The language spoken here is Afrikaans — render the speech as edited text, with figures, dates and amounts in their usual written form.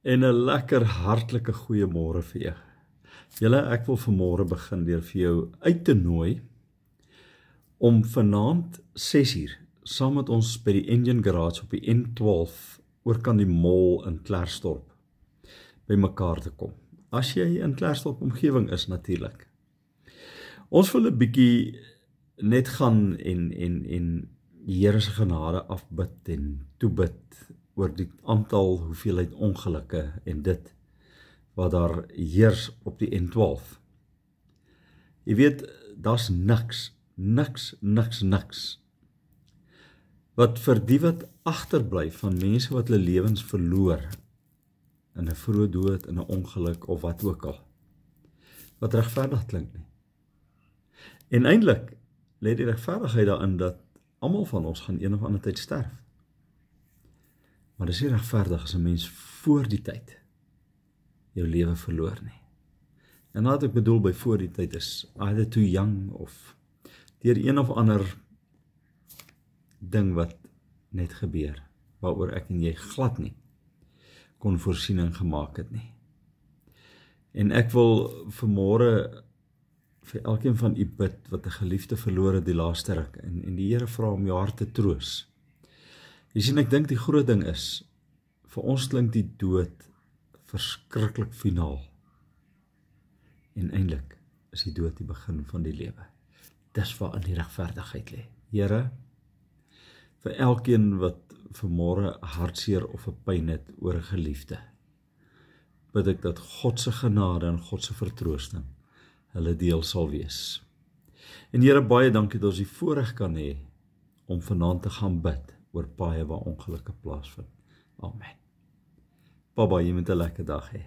En 'n lekker hartlike goeiemôre vir jou. Julle, ek wil vanmôre begin deur vir jou uit te nooi om vanaand 6uur saam met ons by die Engine Garage op die N12 oorkant die mall in Klerksdorp by mekaar te kom. As jy in Klerksdorp omgewing is natuurlik. Ons wil 'n bietjie net gaan en die Here se genade afbid en toebid oor die aantal hoeveelheid ongelukke en dit wat daar heers op die N12. Jy weet, daar's niks wat vir die wat agterbly van mense wat hulle lewens verloor in 'n vroeë dood, in 'n ongeluk of wat ook al, wat regverdig klink nie. En eintlik lê die regverdigheid daarin dat almal van ons gaan een of ander tyd sterf. Maar dis nie regverdig as 'n mens voor die tyd jou lewe verloor nie. En wat ek bedoel by voor die tyd is either too young of deur een of ander ding wat net gebeur, waaroor ek en jy glad nie kon voorsiening gemaak het nie. En ek wil vanmôre vir elkeen van u bid wat 'n geliefde verloor het die laaste ruk en die Here vra om jou hart te troos. Jy sien, ek dink die groot ding is, vir ons klink die dood verskriklik finaal. En eintlik is die dood die begin van die lewe. Dis waar in die regverdigheid lê. Here, vir elkeen wat vanmôre hartseer of 'n pyn het oor 'n geliefde, bid ek dat God se genade en God se vertroosting hulle deel sal wees. En Here, baie dankie dat ons die voorreg kan hê om vanaand te gaan bid oor paaie waar ongelukke plaasvind. Amen. Baba, jy moet 'n lekker dag hê.